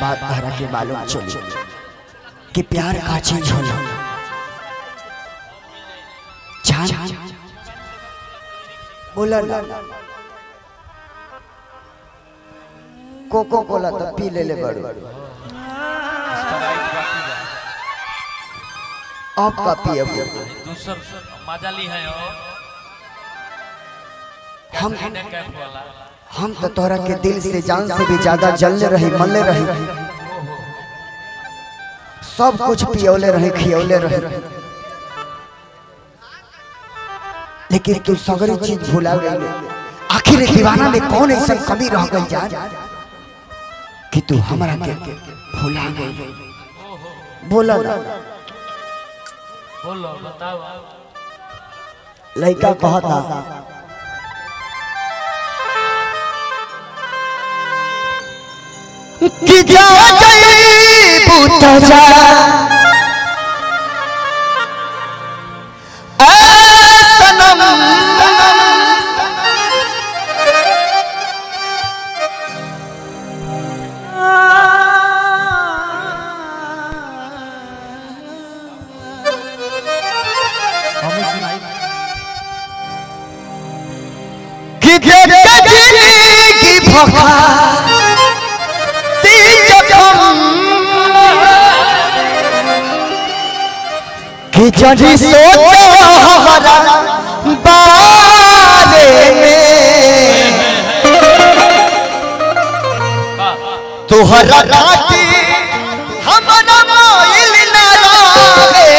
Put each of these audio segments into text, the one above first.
बात तहरा के मालूम चली कि प्यार का चीज होला। जान बोला ना कोको कोला तो पी ले बड़ू आप का पिए दूसर मजा ली है हम तो तोहरा के दिल से जान से भी ज्यादा जलने रही मलने रही सब कुछ पियोले रही खियोले रही लेकिन तू सगरी चीज भुला गई। आखिर दीवाना में कौन ऐसा कमी रह गई जान कि तू हमरा के भुला गई। बोला ना बोलो बताओ। लड़का कहता कि जा जाई बूता जा सनम कि जिंदगी भखा कि जड़ी सोचो हमारा बारे में तोहरा राती हमारा मोइल न रहे।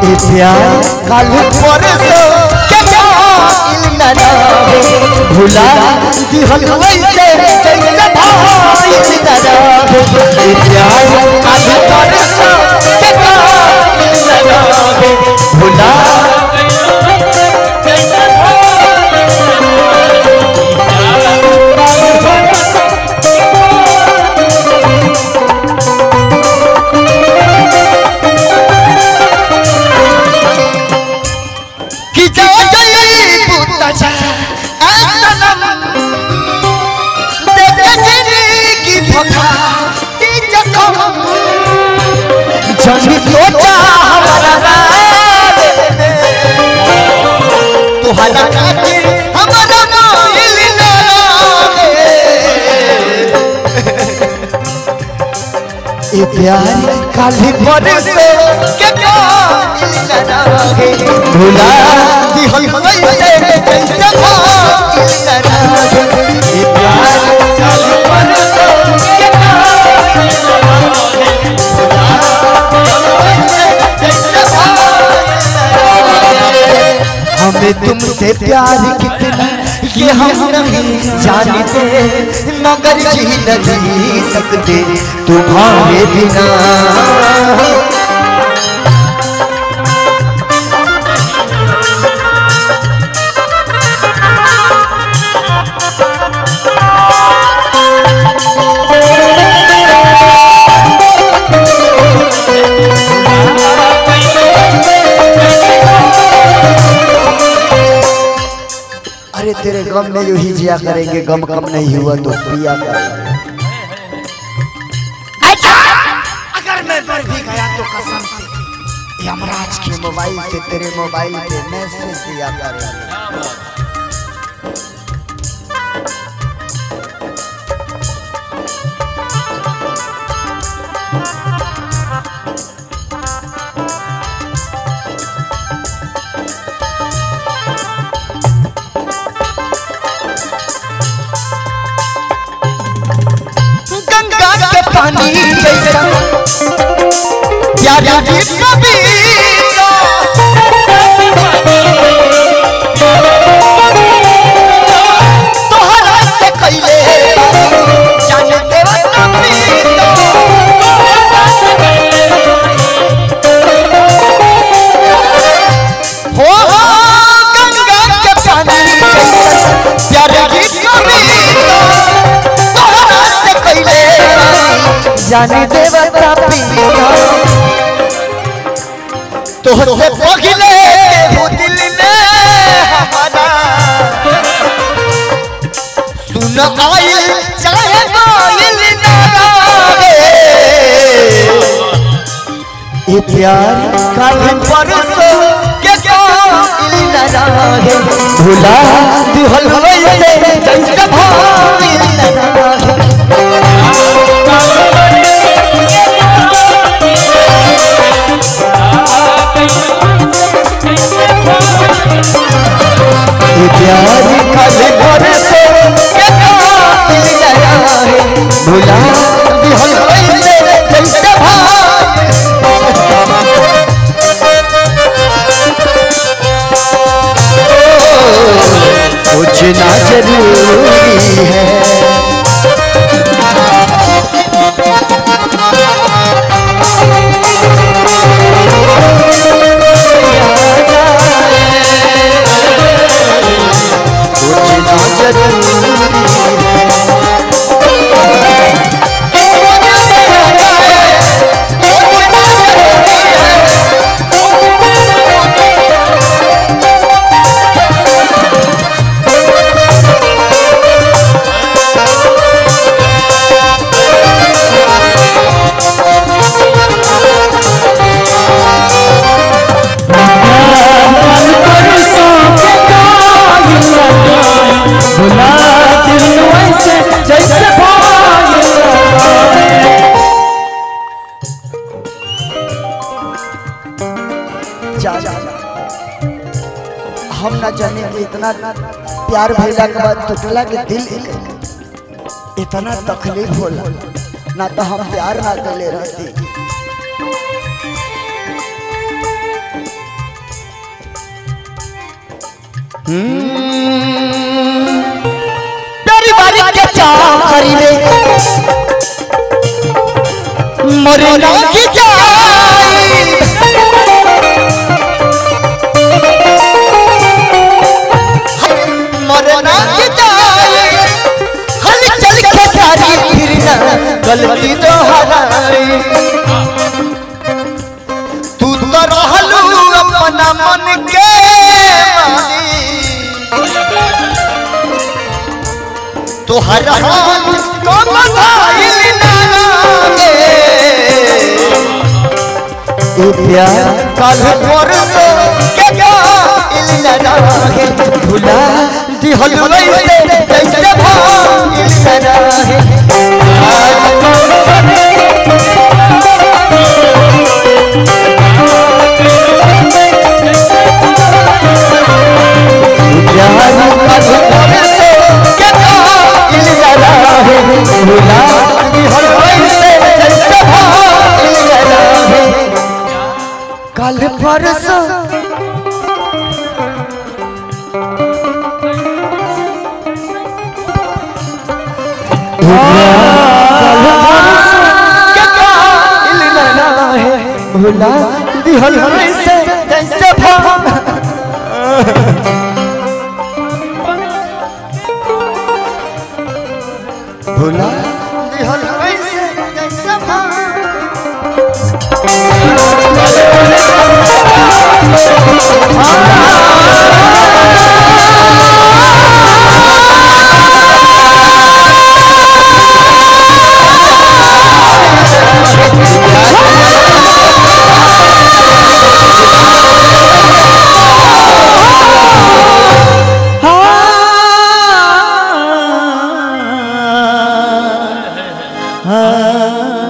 ये प्यार कल परसों के मोइल न रहे भुला दिहल वैसे जैसे भाइल न रहे। ये प्यार कल परसों के मोइल न रहे भुला जनी सोचा हमारा बारे में तुहरा काटे हमारा मोइल न रहे। ये प्यार काली परसों के मोइल न रहे भुला दिहल वैसे जैसे मोइल न रहे। ये प्यार काली परसों के मोइल न रहे हमें तुमसे प्यार कितना ये हम नहीं जानते मगर जी नहीं सकते तुम्हारे बिना। अरे तेरे गम में यूं ही जिया करेंगे गम कम नहीं हुआ तो पिया करेंगे। अगर मैं मर भी गया तो कसम से यमराज के मोबाइल से तेरे मोबाइल पे मैसेज दिया करेंगे। पानी जैसा प्यारा गीत कभी तोहरा से कइले जाने देवा कभी हो गंगा के पानी जैसा प्यारा गीत कभी तोहरा से कइले जाने देवता पिया तोहरे पगले हो दिल ने हमारा सुन आए ये प्यार कल परसों के काइल न रहे भुला दिहल वैसे जैसे भाइल न रहे ये प्यार कल परसों के काइल न रहे भुला दिहल वैसे जैसे सोचना जरूरी है सोचना हम ना जाने कि इतना प्यार भइला के बाद टूटला के दिल इतना तकलीफ होला ना तो हम प्यार ना दिले रहती प्यारी बारी के चाकरी में मरे ना की जाए मरना की जाए हल चल के सारी फिरना गलती दोहराई तू तो रहलू अपना मन के तो हर हाथ को बधाइल ना लागे ये प्यार कल परसों के काइल न रहे भुला दिहल वैसे जैसे भाइल न रहे कल परसों भुला दिहल वैसे जैसे भुला दिहल वैसे जैसे हाँ